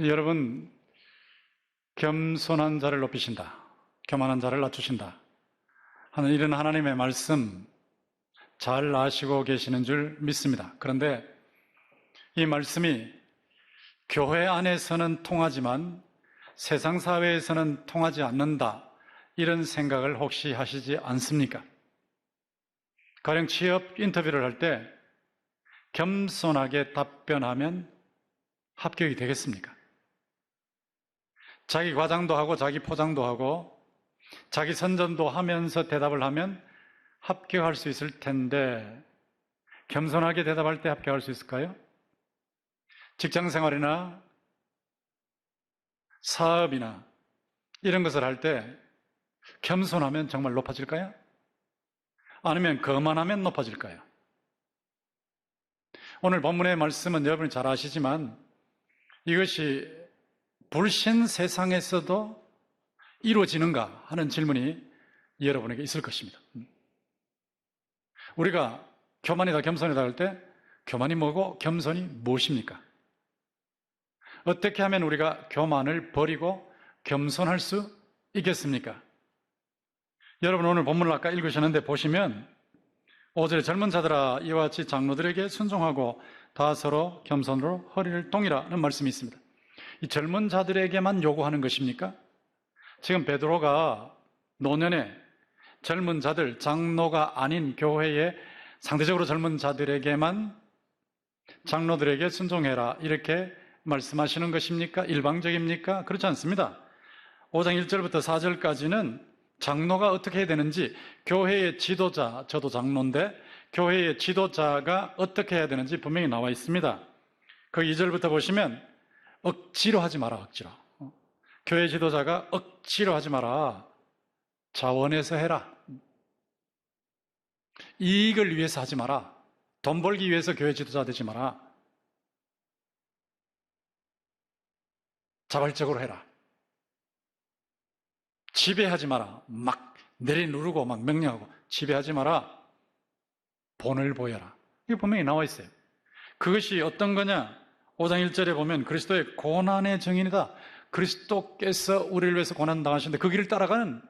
여러분, 겸손한 자를 높이신다, 교만한 자를 낮추신다 하는 이런 하나님의 말씀 잘 아시고 계시는 줄 믿습니다. 그런데 이 말씀이 교회 안에서는 통하지만 세상 사회에서는 통하지 않는다, 이런 생각을 혹시 하시지 않습니까? 가령 취업 인터뷰를 할 때 겸손하게 답변하면 합격이 되겠습니까? 자기 과장도 하고 자기 포장도 하고 자기 선전도 하면서 대답을 하면 합격할 수 있을 텐데, 겸손하게 대답할 때 합격할 수 있을까요? 직장 생활이나 사업이나 이런 것을 할 때 겸손하면 정말 높아질까요? 아니면 거만하면 높아질까요? 오늘 본문의 말씀은 여러분이 잘 아시지만 이것이 불신 세상에서도 이루어지는가 하는 질문이 여러분에게 있을 것입니다. 우리가 교만이다 겸손이다 할 때 교만이 뭐고 겸손이 무엇입니까? 어떻게 하면 우리가 교만을 버리고 겸손할 수 있겠습니까? 여러분, 오늘 본문을 아까 읽으셨는데 보시면 5절에 젊은 자들아 이와 같이 장로들에게 순종하고 다 서로 겸손으로 허리를 동이라는 말씀이 있습니다. 이 젊은 자들에게만 요구하는 것입니까? 지금 베드로가 노년에 젊은 자들, 장로가 아닌 교회의 상대적으로 젊은 자들에게만 장로들에게 순종해라 이렇게 말씀하시는 것입니까? 일방적입니까? 그렇지 않습니다. 5장 1절부터 4절까지는 장로가 어떻게 해야 되는지, 교회의 지도자, 저도 장로인데 교회의 지도자가 어떻게 해야 되는지 분명히 나와 있습니다. 그 2절부터 보시면 억지로 하지 마라, 억지로. 교회 지도자가 억지로 하지 마라. 자원해서 해라. 이익을 위해서 하지 마라. 돈 벌기 위해서 교회 지도자 되지 마라. 자발적으로 해라. 지배하지 마라. 막 내리누르고 막 명령하고 지배하지 마라. 본을 보여라. 이게 분명히 나와 있어요. 그것이 어떤 거냐? 5장 1절에 보면 그리스도의 고난의 증인이다. 그리스도께서 우리를 위해서 고난 당하셨는데 그 길을 따라가는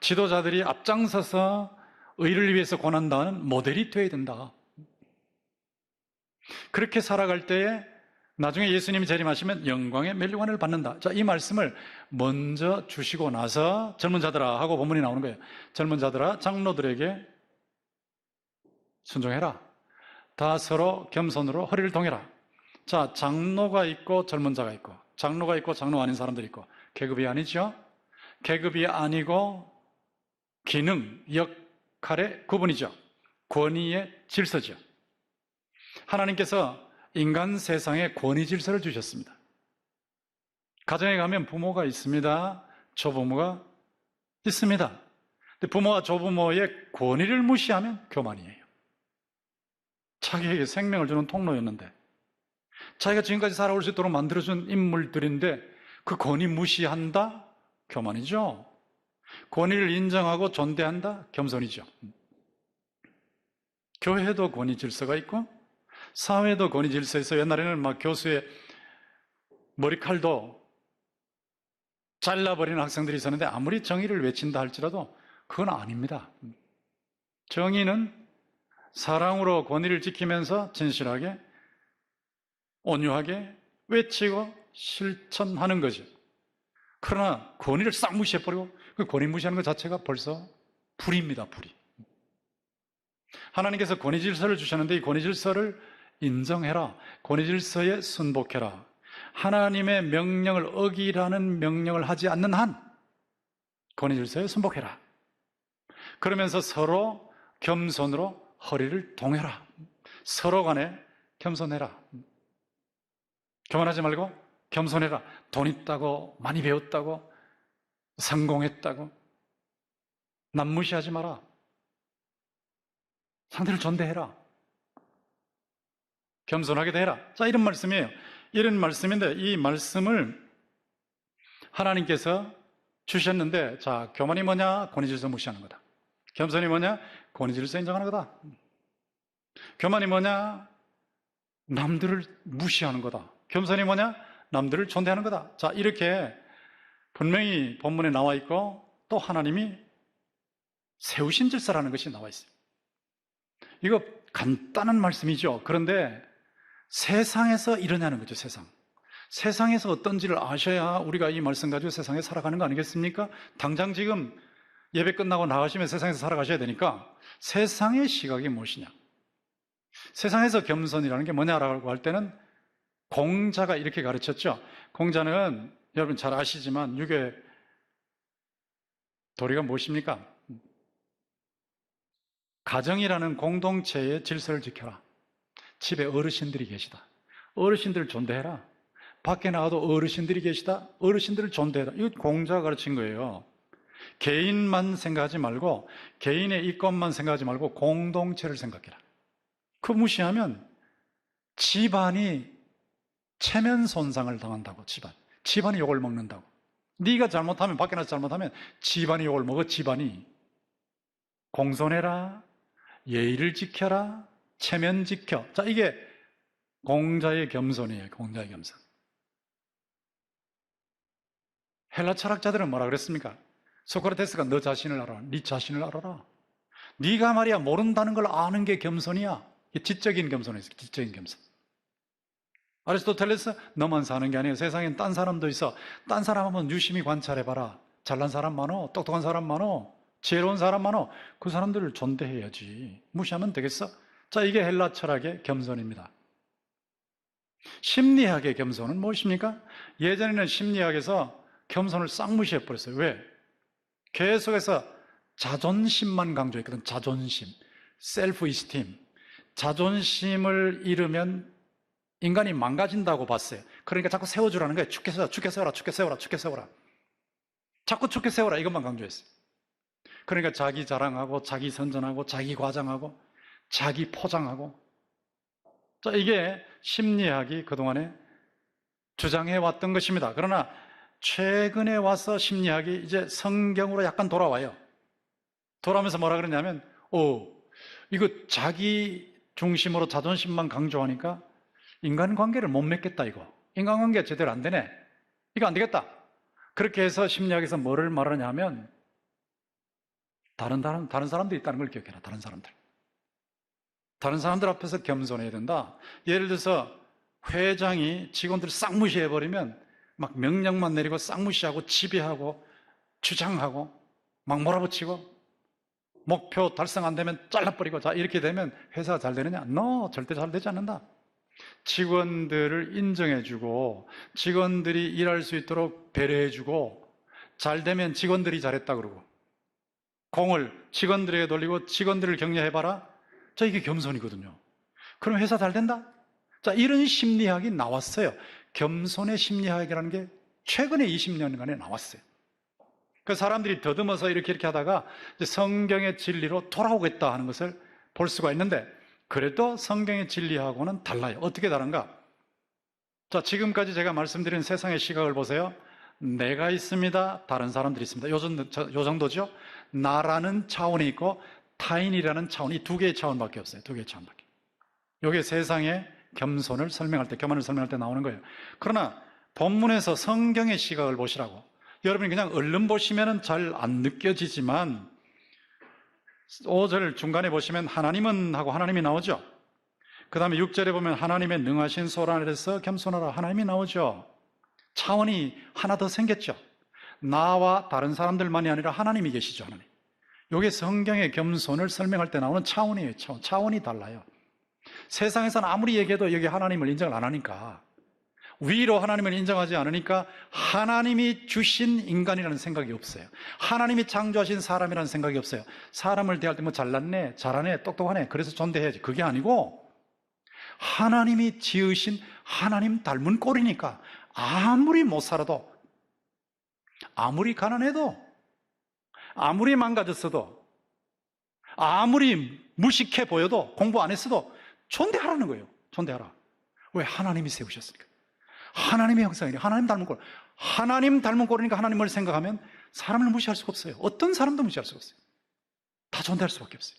지도자들이 앞장서서 의를 위해서 고난 당하는 모델이 되어야 된다. 그렇게 살아갈 때에 나중에 예수님이 재림하시면 영광의 멸류관을 받는다. 자, 이 말씀을 먼저 주시고 나서 젊은 자들아 하고 본문이 나오는 거예요. 젊은 자들아 장로들에게 순종해라. 다 서로 겸손으로 허리를 동여라. 자, 장로가 있고 젊은 자가 있고, 장로가 있고 장로 아닌 사람들이 있고, 계급이 아니죠. 계급이 아니고 기능, 역할의 구분이죠. 권위의 질서죠. 하나님께서 인간 세상에 권위 질서를 주셨습니다. 가정에 가면 부모가 있습니다. 조부모가 있습니다. 근데 부모와 조부모의 권위를 무시하면 교만이에요. 자기에게 생명을 주는 통로였는데, 자기가 지금까지 살아올 수 있도록 만들어준 인물들인데 그 권위 무시한다? 교만이죠. 권위를 인정하고 존대한다? 겸손이죠. 교회도 권위 질서가 있고 사회도 권위 질서에서 옛날에는 막 교수의 머리칼도 잘라버리는 학생들이 있었는데 아무리 정의를 외친다 할지라도 그건 아닙니다. 정의는 사랑으로 권위를 지키면서 진실하게 온유하게 외치고 실천하는 거죠. 그러나 권위를 싹 무시해버리고 그 권위 무시하는 것 자체가 벌써 불입니다. 불이. 하나님께서 권위 질서를 주셨는데 이 권위 질서를 인정해라. 권위 질서에 순복해라. 하나님의 명령을 어기라는 명령을 하지 않는 한 권위 질서에 순복해라. 그러면서 서로 겸손으로 허리를 동여라. 서로 간에 겸손해라. 교만하지 말고 겸손해라. 돈 있다고, 많이 배웠다고, 성공했다고 남 무시하지 마라. 상대를 존대해라. 겸손하게 대해라. 자, 이런 말씀이에요. 이런 말씀인데 이 말씀을 하나님께서 주셨는데, 자, 교만이 뭐냐? 권위질서 무시하는 거다. 겸손이 뭐냐? 권위질서 인정하는 거다. 교만이 뭐냐? 남들을 무시하는 거다. 겸손이 뭐냐? 남들을 존대하는 거다. 자, 이렇게 분명히 본문에 나와 있고 또 하나님이 세우신 질서라는 것이 나와 있어요. 이거 간단한 말씀이죠. 그런데 세상에서 이러냐는 거죠, 세상. 세상에서 어떤지를 아셔야 우리가 이 말씀 가지고 세상에 살아가는 거 아니겠습니까? 당장 지금 예배 끝나고 나가시면 세상에서 살아가셔야 되니까 세상의 시각이 무엇이냐? 세상에서 겸손이라는 게 뭐냐라고 할 때는 공자가 이렇게 가르쳤죠. 공자는 여러분 잘 아시지만 유교의 도리가 무엇입니까? 가정이라는 공동체의 질서를 지켜라. 집에 어르신들이 계시다. 어르신들을 존대해라. 밖에 나가도 어르신들이 계시다. 어르신들을 존대해라. 이거 공자가 가르친 거예요. 개인만 생각하지 말고 개인의 이권만 생각하지 말고 공동체를 생각해라. 그 무시하면 집안이 체면 손상을 당한다고. 집안이 욕을 먹는다고. 네가 잘못하면, 밖에 나서 잘못하면 집안이 욕을 먹어. 집안이. 공손해라, 예의를 지켜라, 체면 지켜. 자, 이게 공자의 겸손이에요. 공자의 겸손. 헬라 철학자들은 뭐라 그랬습니까? 소크라테스가 너 자신을 알아라. 네 자신을 알아라. 네가 말이야 모른다는 걸 아는 게 겸손이야. 이게 지적인 겸손이에요. 지적인 겸손. 아리스토텔레스, 너만 사는 게 아니에요. 세상엔 딴 사람도 있어. 딴 사람 한번 유심히 관찰해봐라. 잘난 사람 많어. 똑똑한 사람 많어. 지혜로운 사람 많어. 그 사람들을 존대해야지. 무시하면 되겠어? 자, 이게 헬라 철학의 겸손입니다. 심리학의 겸손은 무엇입니까? 예전에는 심리학에서 겸손을 싹 무시해버렸어요. 왜? 계속해서 자존심만 강조했거든. 자존심, 셀프 이스팀. 자존심을 잃으면 인간이 망가진다고 봤어요. 그러니까 자꾸 세워주라는 거예요. 죽게 세워라, 죽게 세워라, 죽게 세워라, 죽게 세워라. 자꾸 죽게 세워라 이것만 강조했어요. 그러니까 자기 자랑하고 자기 선전하고 자기 과장하고 자기 포장하고. 자, 이게 심리학이 그동안에 주장해왔던 것입니다. 그러나 최근에 와서 심리학이 이제 성경으로 약간 돌아와요. 돌아오면서 뭐라 그러냐면 이거 자기 중심으로 자존심만 강조하니까 인간관계를 못 맺겠다 이거. 인간관계가 제대로 안 되네. 이거 안 되겠다. 그렇게 해서 심리학에서 뭐를 말하냐 하면 다른 사람들이 있다는 걸 기억해라. 다른 사람들 앞에서 겸손해야 된다. 예를 들어서 회장이 직원들을 싹 무시해버리면 막 명령만 내리고 싹 무시하고 지배하고 주장하고 막 몰아붙이고 목표 달성 안 되면 잘라버리고. 자, 이렇게 되면 회사가 잘 되느냐? 절대 잘 되지 않는다. 직원들을 인정해주고 직원들이 일할 수 있도록 배려해주고 잘 되면 직원들이 잘했다 그러고 공을 직원들에게 돌리고 직원들을 격려해봐라. 자, 이게 겸손이거든요. 그럼 회사 잘 된다? 자, 이런 심리학이 나왔어요. 겸손의 심리학이라는 게 최근에 20년간에 나왔어요. 그 사람들이 더듬어서 이렇게 하다가 이제 성경의 진리로 돌아오겠다 하는 것을 볼 수가 있는데, 그래도 성경의 진리하고는 달라요. 어떻게 다른가? 자, 지금까지 제가 말씀드린 세상의 시각을 보세요. 내가 있습니다. 다른 사람들이 있습니다. 요 정도죠? 나라는 차원이 있고 타인이라는 차원이 두 개의 차원밖에 없어요. 두 개의 차원밖에. 이게 세상의 겸손을 설명할 때, 교만을 설명할 때 나오는 거예요. 그러나 본문에서 성경의 시각을 보시라고. 여러분이 그냥 얼른 보시면 잘 안 느껴지지만 5절 중간에 보시면 하나님은 하고 하나님이 나오죠. 그 다음에 6절에 보면 하나님의 능하신 손 아래서 겸손하라 하나님이 나오죠. 차원이 하나 더 생겼죠. 나와 다른 사람들만이 아니라 하나님이 계시죠. 하나님. 이게 성경의 겸손을 설명할 때 나오는 차원이에요. 차원이 달라요. 세상에서는 아무리 얘기해도 여기 하나님을 인정을 안 하니까, 위로 하나님을 인정하지 않으니까 하나님이 주신 인간이라는 생각이 없어요. 하나님이 창조하신 사람이라는 생각이 없어요. 사람을 대할 때 뭐 잘났네, 잘하네, 똑똑하네, 그래서 존대해야지. 그게 아니고 하나님이 지으신 하나님 닮은 꼴이니까 아무리 못 살아도, 아무리 가난해도, 아무리 망가졌어도, 아무리 무식해 보여도, 공부 안 했어도 존대하라는 거예요. 존대하라. 왜? 하나님이 세우셨으니까. 하나님의 형상이래. 하나님 닮은 꼴. 하나님 닮은 꼴이니까 하나님을 생각하면 사람을 무시할 수가 없어요. 어떤 사람도 무시할 수가 없어요. 다 존대할 수밖에 없어요.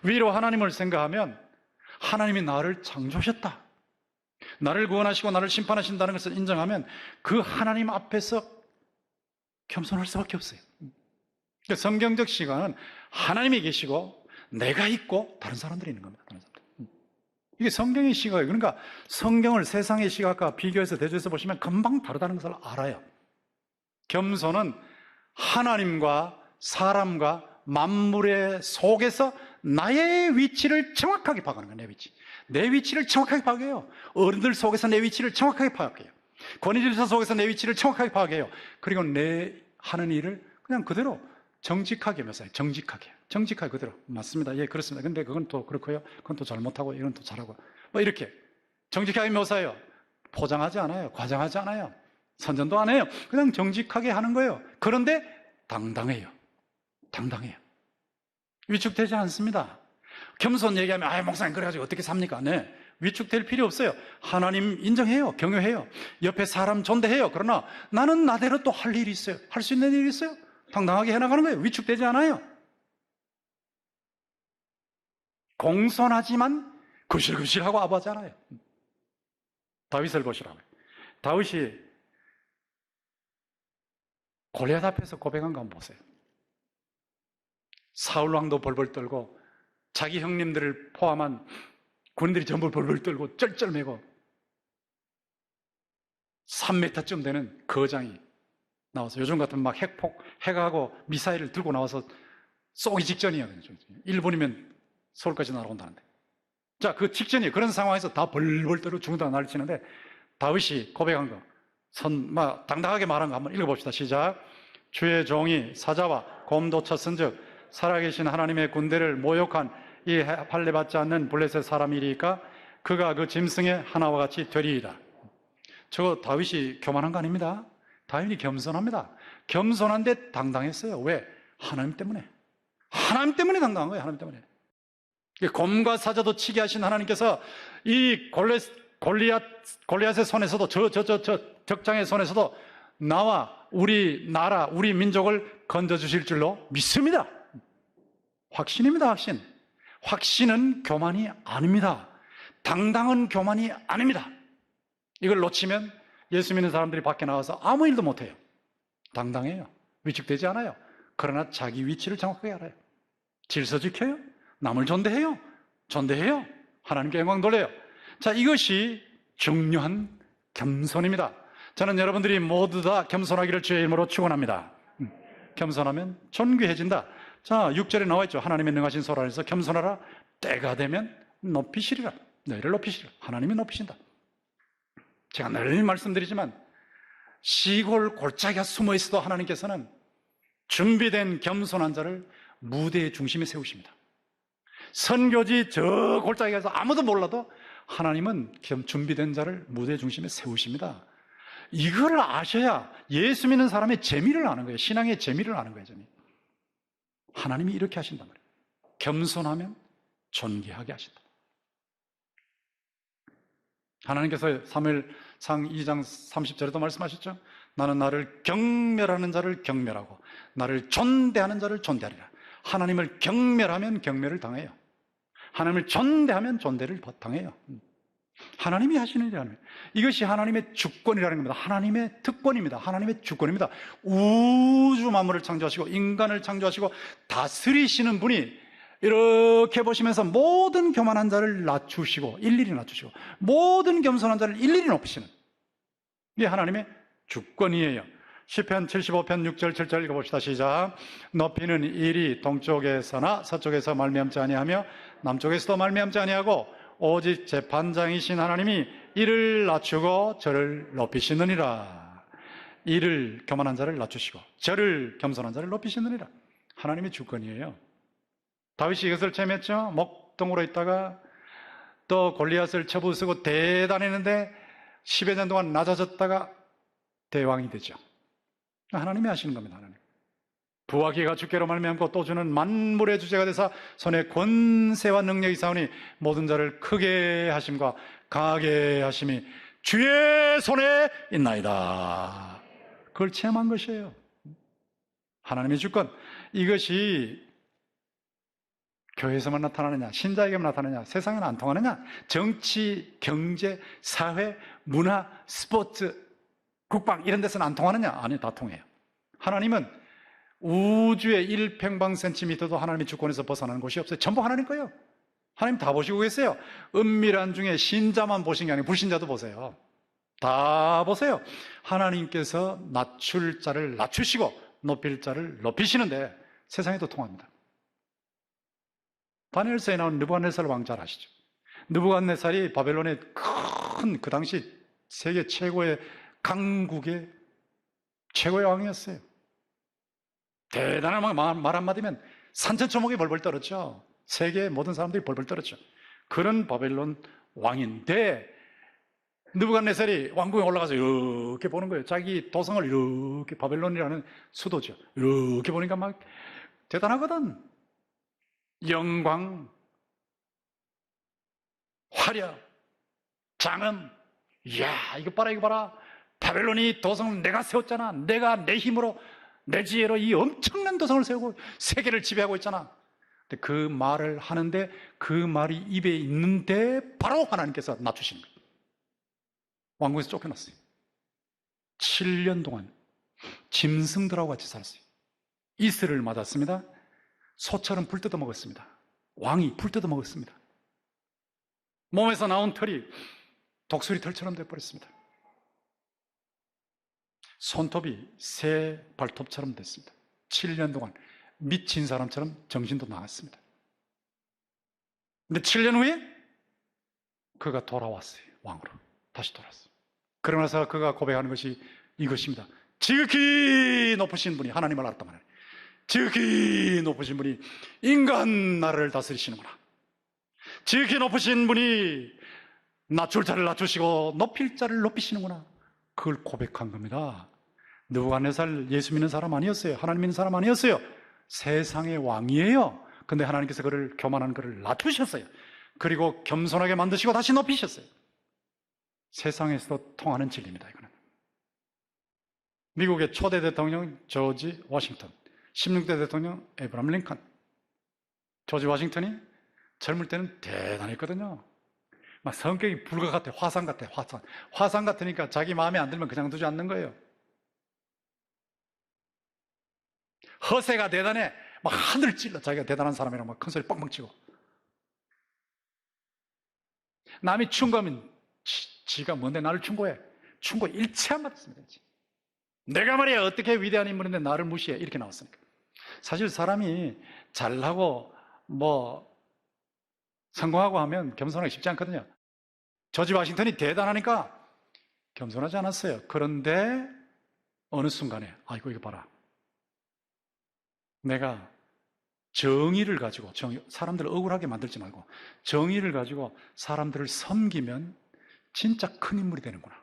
위로 하나님을 생각하면 하나님이 나를 창조하셨다. 나를 구원하시고 나를 심판하신다는 것을 인정하면 그 하나님 앞에서 겸손할 수밖에 없어요. 그러니까 성경적 시각은 하나님이 계시고 내가 있고 다른 사람들이 있는 겁니다. 다른 사람들. 이게 성경의 시각이에요. 그러니까 성경을 세상의 시각과 비교해서 대조해서 보시면 금방 다르다는 것을 알아요. 겸손은 하나님과 사람과 만물의 속에서 나의 위치를 정확하게 파악하는 거예요. 내 위치를 정확하게 파악해요. 어른들 속에서 내 위치를 정확하게 파악해요. 권위질서 속에서 내 위치를 정확하게 파악해요. 그리고 내 하는 일을 그냥 그대로 정직하게 묘사해요. 정직하게 그대로. 맞습니다. 예, 그렇습니다. 근데 그건 또 그렇고요. 그건 또 잘못하고 이건 또 잘하고. 뭐 이렇게 정직하게 묘사해요. 포장하지 않아요. 과장하지 않아요. 선전도 안 해요. 그냥 정직하게 하는 거예요. 그런데 당당해요. 위축되지 않습니다. 겸손 얘기하면 목사님 그래가지고 어떻게 삽니까? 네, 위축될 필요 없어요. 하나님 인정해요. 경외해요. 옆에 사람 존대해요. 그러나 나는 나대로 또 할 일이 있어요. 할 수 있는 일이 있어요. 당당하게 해나가는 거예요. 위축되지 않아요. 공손하지만 거실거실하고 아부하지 않아요. 다윗을 보시라고요. 다윗이 골리앗 앞에서 고백한 거 한번 보세요. 사울왕도 벌벌 떨고 자기 형님들을 포함한 군인들이 전부 벌벌 떨고 쩔쩔매고 3m쯤 되는 거장이 나와서, 요즘 같으면 막 핵하고 미사일을 들고 나와서 쏘기 직전이에요. 1분이면 서울까지 날아온다는데. 자, 그 직전이에요. 그런 상황에서 다 벌벌 떨고 죽는다고 난리 치는데 다윗이 고백한 거, 당당하게 말한 거 한번 읽어봅시다. 시작. 주의 종이 사자와 곰도 쳤은즉 살아계신 하나님의 군대를 모욕한 이 할례받지 않는 블레셋 사람이리까 그가 그 짐승의 하나와 같이 되리이다. 저거 다윗이 교만한 거 아닙니다. 다윗이 겸손합니다. 겸손한데 당당했어요. 왜? 하나님 때문에. 하나님 때문에 당당한 거예요. 하나님 때문에. 곰과 사자도 치게 하신 하나님께서 이 골리앗의 손에서도 적장의 손에서도 나와 우리 나라, 우리 민족을 건져주실 줄로 믿습니다. 확신입니다. 확신은 교만이 아닙니다. 당당한 교만이 아닙니다. 이걸 놓치면 예수 믿는 사람들이 밖에 나와서 아무 일도 못해요. 당당해요. 위축되지 않아요. 그러나 자기 위치를 정확하게 알아요. 질서 지켜요. 남을 존대해요. 하나님께 영광 돌려요. 자, 이것이 중요한 겸손입니다. 저는 여러분들이 모두 다 겸손하기를 주의 이름으로 축원합니다. 겸손하면 존귀해진다. 자, 6절에 나와 있죠. 하나님의 능하신 소리 안에서 겸손하라. 때가 되면 높이시리라. 너희를 높이시리라. 하나님이 높이신다. 제가 늘 말씀드리지만 시골 골짜기가 숨어 있어도 하나님께서는 준비된 겸손한 자를 무대의 중심에 세우십니다. 선교지 저 골짜기에서 아무도 몰라도 하나님은 준비된 자를 무대의 중심에 세우십니다. 이걸 아셔야 예수 믿는 사람의 재미를 아는 거예요. 신앙의 재미를 아는 거예요. 재미. 하나님이 이렇게 하신단 말이에요. 겸손하면 존귀하게 하신다. 하나님께서 사무엘상 2장 30절에도 말씀하셨죠. 나는 나를 경멸하는 자를 경멸하고 나를 존대하는 자를 존대하리라. 하나님을 경멸하면 경멸을 당해요. 하나님을 존대하면 존대를 당해요. 하나님이 하시는 일이라는 거예요. 이것이 하나님의 주권이라는 겁니다. 하나님의 특권입니다. 하나님의 주권입니다. 우주 만물을 창조하시고 인간을 창조하시고 다스리시는 분이 이렇게 보시면서 모든 교만한 자를 낮추시고 일일이 낮추시고 모든 겸손한 자를 일일이 높이시는, 이게 하나님의 주권이에요. 시편 75편 6절 7절 읽어봅시다. 시작. 높이는 일이 동쪽에서나 서쪽에서 말미암지 아니하며 남쪽에서도 말미암지 아니하고 오직 재판장이신 하나님이 이를 낮추고 저를 높이시느니라. 이를 교만한 자를 낮추시고 저를 겸손한 자를 높이시느니라. 하나님의 주권이에요. 다윗이 이것을 체험했죠. 목동으로 있다가 또 골리앗을 쳐부수고 대단했는데 10여 년 동안 낮아졌다가 대왕이 되죠. 하나님이 하시는 겁니다. 하나님. 부하기가 주께로 말미암고 또 주는 만물의 주제가 되사 손에 권세와 능력이 있사오니 모든 자를 크게 하심과 강하게 하심이 주의 손에 있나이다. 그걸 체험한 것이에요. 하나님의 주권. 이것이 교회에서만 나타나느냐? 신자에게만 나타나느냐? 세상에는 안 통하느냐? 정치, 경제, 사회, 문화, 스포츠, 국방 이런 데서는 안 통하느냐? 아니, 다 통해요. 하나님은 우주의 1평방센티미터도 하나님의 주권에서 벗어나는 곳이 없어요. 전부 하나님 거예요. 하나님 다 보시고 계세요. 은밀한 중에 신자만 보신 게 아니고 불신자도 보세요. 다 보세요. 하나님께서 낮출 자를 낮추시고 높일 자를 높이시는데 세상에도 통합니다. 다니엘서에 나온 느부갓네살 왕 잘 아시죠? 느부갓네살이 바벨론의 큰 그 당시 세계 최고의 강국의 최고의 왕이었어요. 대단한 말 한마디면 산천초목이 벌벌 떨었죠. 세계의 모든 사람들이 벌벌 떨었죠. 그런 바벨론 왕인데 느부갓네살이 왕궁에 올라가서 이렇게 보는 거예요. 자기 도성을 이렇게, 바벨론이라는 수도죠. 이렇게 보니까 막 대단하거든. 영광, 화려, 장엄. 이야, 이거 봐라, 이거 봐라. 바벨론이 도성을 내가 세웠잖아. 내가 내 힘으로, 내 지혜로 이 엄청난 도성을 세우고 세계를 지배하고 있잖아. 근데 그 말을 하는데 그 말이 입에 있는데 바로 하나님께서 낮추시는 거예요. 왕궁에서 쫓겨났어요. 7년 동안 짐승들하고 같이 살았어요. 이슬을 맞았습니다. 소처럼 불 뜯어 먹었습니다. 왕이 불 뜯어 먹었습니다. 몸에서 나온 털이 독수리 털처럼 되어버렸습니다. 손톱이 새 발톱처럼 됐습니다. 7년 동안 미친 사람처럼 정신도 나갔습니다. 근데 7년 후에 그가 돌아왔어요. 왕으로 다시 돌아왔어요. 그러고 나서 그가 고백하는 것이 이것입니다. 지극히 높으신 분이, 하나님을 알았단 말이에요. 지극히 높으신 분이 인간 나라를 다스리시는구나. 지극히 높으신 분이 낮출 자를 낮추시고 높일 자를 높이시는구나. 그걸 고백한 겁니다. 느부갓네살 예수 믿는 사람 아니었어요. 하나님 믿는 사람 아니었어요. 세상의 왕이에요. 근데 하나님께서 그를, 교만한 그를 낮추셨어요. 그리고 겸손하게 만드시고 다시 높이셨어요. 세상에서도 통하는 진리입니다. 이거는 미국의 초대 대통령 조지 워싱턴, 16대 대통령 에브라임 링컨. 조지 워싱턴이 젊을 때는 대단했거든요. 막 성격이 불과 같아. 화산 같아. 화산 같으니까 자기 마음에 안 들면 그냥 두지 않는 거예요. 허세가 대단해. 막 하늘 찔러. 자기가 대단한 사람이라고 막 큰 소리 뻥뻥 치고. 남이 충고하면 지가 뭔데 나를 충고해. 충고 일체 안 받았습니다. 내가 말이야 어떻게 위대한 인물인데 나를 무시해. 이렇게 나왔으니까. 사실 사람이 잘하고 성공하고 하면 겸손하기 쉽지 않거든요. 조지 워싱턴이 대단하니까 겸손하지 않았어요. 그런데 어느 순간에 아이고 이거 봐라. 내가 정의를 가지고, 사람들을 억울하게 만들지 말고 정의를 가지고 사람들을 섬기면 진짜 큰 인물이 되는구나.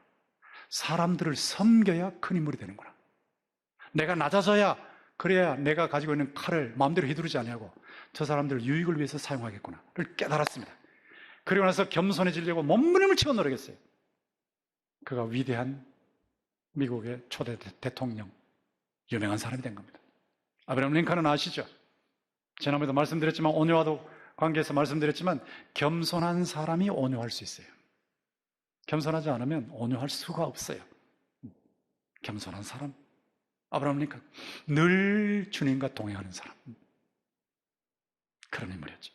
사람들을 섬겨야 큰 인물이 되는구나. 내가 낮아져야, 그래야 내가 가지고 있는 칼을 마음대로 휘두르지 아니하고 저 사람들 유익을 위해서 사용하겠구나를 깨달았습니다. 그리고 나서 겸손해지려고 몸부림을 치고 노력했어요. 그가 위대한 미국의 초대 대통령, 유명한 사람이 된 겁니다. 아브라함 링컨은 아시죠? 지난번에도 말씀드렸지만, 온유와도 관계에서 말씀드렸지만 겸손한 사람이 온유할 수 있어요. 겸손하지 않으면 온유할 수가 없어요. 겸손한 사람, 아브라함 링컨, 늘 주님과 동행하는 사람, 그런 인물이었죠.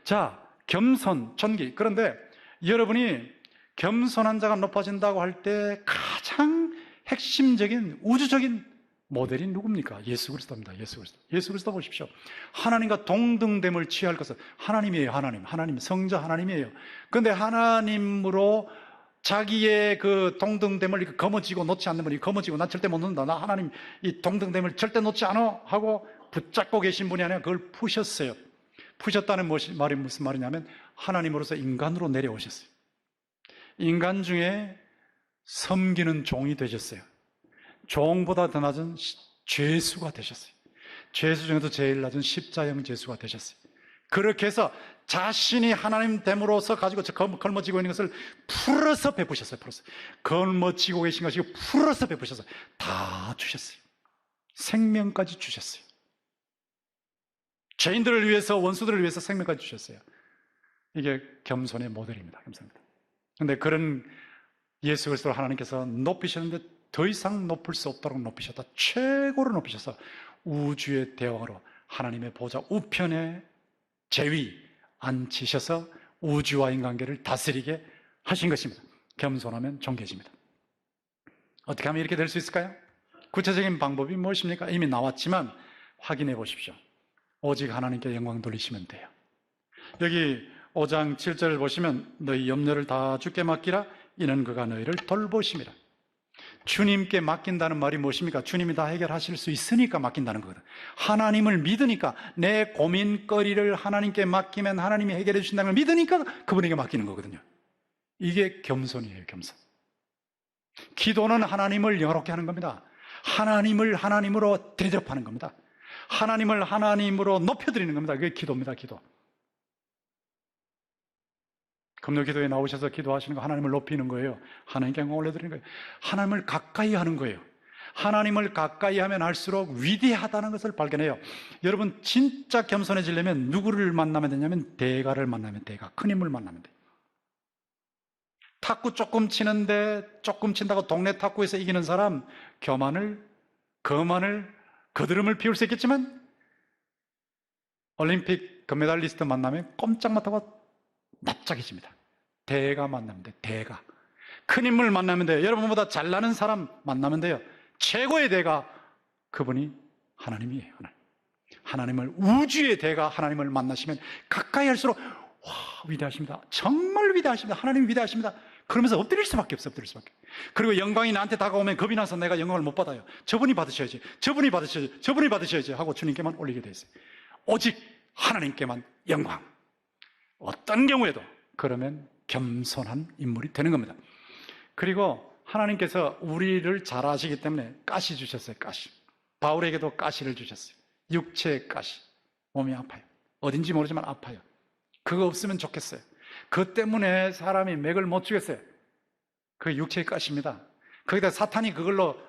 자, 겸손, 존귀. 그런데 여러분이 겸손한 자가 높아진다고 할 때 가장 핵심적인 우주적인 모델이 누굽니까? 예수 그리스도입니다. 예수 그리스도. 예수 그리스도 보십시오. 하나님과 동등됨을 취할 것은 하나님이에요. 하나님. 성자 하나님이에요. 그런데 하나님으로 자기의 그 동등됨을 거머쥐고 놓지 않는 분이, 거머쥐고 나 절대 못 놓는다. 나 하나님 이 동등됨을 절대 놓지 않아 하고 붙잡고 계신 분이 아니라 그걸 푸셨어요. 푸셨다는 말이 무슨 말이냐면 하나님으로서 인간으로 내려오셨어요. 인간 중에 섬기는 종이 되셨어요. 종보다 더 낮은 죄수가 되셨어요. 죄수 중에도 제일 낮은 십자형 죄수가 되셨어요. 그렇게 해서 자신이 하나님 됨으로써 가지고 걸머쥐고 있는 것을 풀어서 베푸셨어요. 풀어서. 걸머쥐고 계신 것이 풀어서 베푸셨어요. 다 주셨어요. 생명까지 주셨어요. 죄인들을 위해서, 원수들을 위해서 생명까지 주셨어요. 이게 겸손의 모델입니다. 겸손입니다. 그런데 그런 예수 그리스도를 하나님께서 높이셨는데 더 이상 높을 수 없도록 높이셨다. 최고로 높이셔서 우주의 대왕으로 하나님의 보좌 우편에 재위 앉히셔서 우주와 인간계를 다스리게 하신 것입니다. 겸손하면 존귀해집니다. 어떻게 하면 이렇게 될 수 있을까요? 구체적인 방법이 무엇입니까? 이미 나왔지만 확인해 보십시오. 오직 하나님께 영광 돌리시면 돼요. 여기 5장 7절을 보시면 너희 염려를 다 주께 맡기라 이는 그가 너희를 돌보심이라. 주님께 맡긴다는 말이 무엇입니까? 주님이 다 해결하실 수 있으니까 맡긴다는 거거든. 하나님을 믿으니까, 내 고민거리를 하나님께 맡기면 하나님이 해결해 주신다는 걸 믿으니까 그분에게 맡기는 거거든요. 이게 겸손이에요. 겸손. 기도는 하나님을 영화롭게 하는 겁니다. 하나님을 하나님으로 대접하는 겁니다. 하나님을 하나님으로 높여드리는 겁니다. 그게 기도입니다. 기도. 금요 기도에 나오셔서 기도하시는 거 하나님을 높이는 거예요. 하나님께 영광 올려드리는 거예요. 하나님을 가까이 하는 거예요. 하나님을 가까이 하면 할수록 위대하다는 것을 발견해요. 여러분 진짜 겸손해지려면 누구를 만나면 되냐면 대가를 만나면, 대가, 큰 힘을 만나면 돼요. 탁구 조금 치는데 조금 친다고 동네 탁구에서 이기는 사람 거만을 거드름을 피울 수 있겠지만 올림픽 금메달리스트 만나면 꼼짝 못하고 납작해집니다. 대가 만나면 돼요. 대가. 큰 인물 만나면 돼요. 여러분보다 잘나는 사람 만나면 돼요. 최고의 대가 그분이 하나님이에요. 하나님을, 우주의 대가 하나님을 만나시면 가까이 할수록 와, 위대하십니다. 정말 위대하십니다. 하나님 위대하십니다. 그러면서 엎드릴 수밖에 없어요. 엎드릴 수밖에. 그리고 영광이 나한테 다가오면 겁이 나서 내가 영광을 못 받아요. 저분이 받으셔야지, 저분이 받으셔야지, 저분이 받으셔야지 하고 주님께만 올리게 돼 있어요. 오직 하나님께만 영광. 어떤 경우에도 그러면 겸손한 인물이 되는 겁니다. 그리고 하나님께서 우리를 잘 아시기 때문에 가시 주셨어요. 가시. 바울에게도 가시를 주셨어요. 육체의 가시. 몸이 아파요. 어딘지 모르지만 아파요. 그거 없으면 좋겠어요. 그것 때문에 사람이 맥을 못 주겠어요. 그게 육체의 가시입니다. 거기다 사탄이 그걸로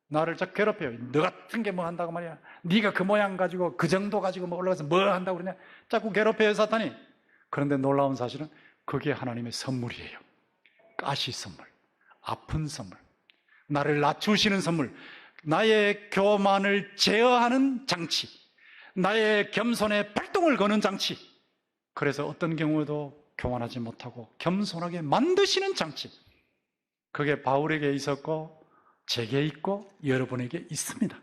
나를 자꾸 괴롭혀요. 너 같은 게 뭐 한다고 말이야. 네가 그 모양 가지고 그 정도 가지고 뭐 올라가서 뭐 한다고 그러냐. 자꾸 괴롭혀요, 사탄이. 그런데 놀라운 사실은 그게 하나님의 선물이에요. 가시 선물, 아픈 선물, 나를 낮추시는 선물, 나의 교만을 제어하는 장치, 나의 겸손의 발동을 거는 장치. 그래서 어떤 경우에도 교만하지 못하고 겸손하게 만드시는 장치. 그게 바울에게 있었고 제게 있고 여러분에게 있습니다.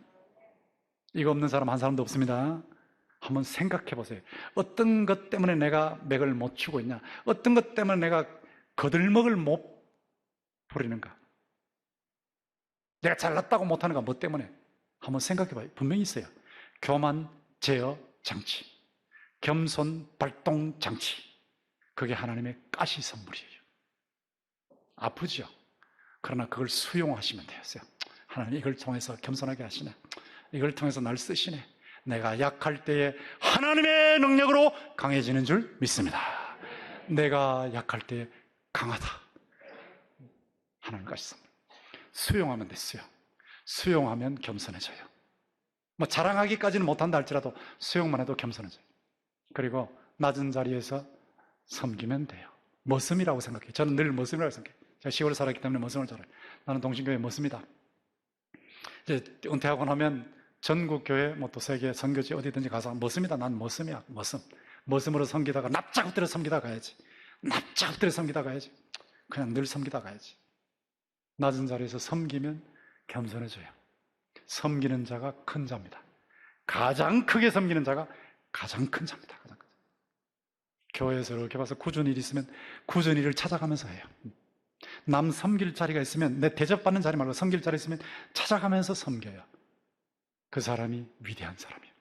이거 없는 사람 한 사람도 없습니다. 한번 생각해 보세요. 어떤 것 때문에 내가 맥을 못 추고 있냐? 어떤 것 때문에 내가 거들먹을 못 부리는가? 내가 잘났다고 못하는가? 뭐 때문에? 한번 생각해 봐요. 분명히 있어요. 교만 제어 장치, 겸손 발동 장치. 그게 하나님의 가시 선물이에요. 아프죠? 그러나 그걸 수용하시면 되었어요. 하나님 이걸 통해서 겸손하게 하시네. 이걸 통해서 날 쓰시네. 내가 약할 때에 하나님의 능력으로 강해지는 줄 믿습니다. 내가 약할 때에 강하다. 하나님까지 선물. 수용하면 됐어요. 수용하면 겸손해져요. 뭐 자랑하기까지는 못한다 할지라도 수용만 해도 겸손해져요. 그리고 낮은 자리에서 섬기면 돼요. 머슴이라고 생각해요. 저는 늘 머슴이라고 생각해요. 제가 시골에 살았기 때문에 머슴을 잘 알아요. 나는 동신교회 머슴이다. 이제 은퇴하고 나면 전국 교회, 뭐 또 세계 선교지 어디든지 가서 머슴이다. 난 머슴이야. 머슴으로 섬기다가 납작 엎드려 섬기다 가야지. 납작 엎드려 섬기다 가야지. 그냥 늘 섬기다 가야지. 낮은 자리에서 섬기면 겸손해져요. 섬기는 자가 큰 자입니다. 가장 크게 섬기는 자가 가장 큰 자입니다. 가장 큰 자. 교회에서 이렇게 봐서 굳은 일 있으면 굳은 일을 찾아가면서 해요. 남 섬길 자리가 있으면, 내 대접받는 자리 말고 섬길 자리 있으면 찾아가면서 섬겨요. 그 사람이 위대한 사람이에요.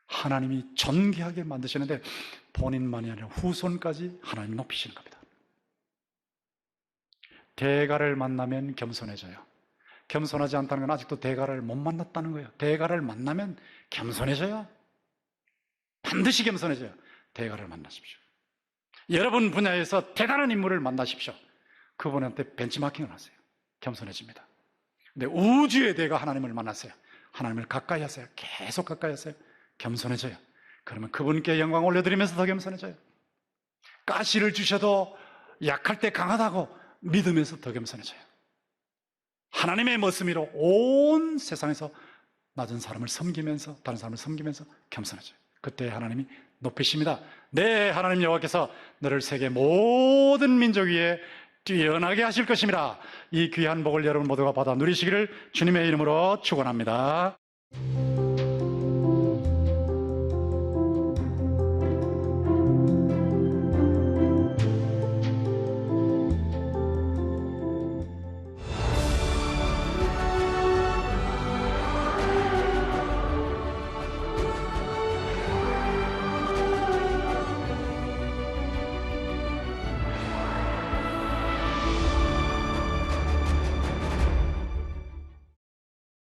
하나님이 존귀하게 만드시는데 본인만이 아니라 후손까지 하나님 높이시는 겁니다. 대가를 만나면 겸손해져요. 겸손하지 않다는 건 아직도 대가를 못 만났다는 거예요. 대가를 만나면 겸손해져요. 반드시 겸손해져요. 대가를 만나십시오. 여러분 분야에서 대단한 인물을 만나십시오. 그분한테 벤치마킹을 하세요. 겸손해집니다. 근데 우주의 대가 하나님을 만났어요. 하나님을 가까이 하세요. 계속 가까이 하세요. 겸손해져요. 그러면 그분께 영광 올려드리면서 더 겸손해져요. 가시를 주셔도 약할 때 강하다고 믿으면서 더 겸손해져요. 하나님의 머슴이로 온 세상에서 낮은 사람을 섬기면서, 다른 사람을 섬기면서 겸손해져요. 그때 하나님이 높이십니다. 네, 하나님 여호와께서 너를 세계 모든 민족 위에 뛰어나게 하실 것입니다. 이 귀한 복을 여러분 모두가 받아 누리시기를 주님의 이름으로 축원합니다.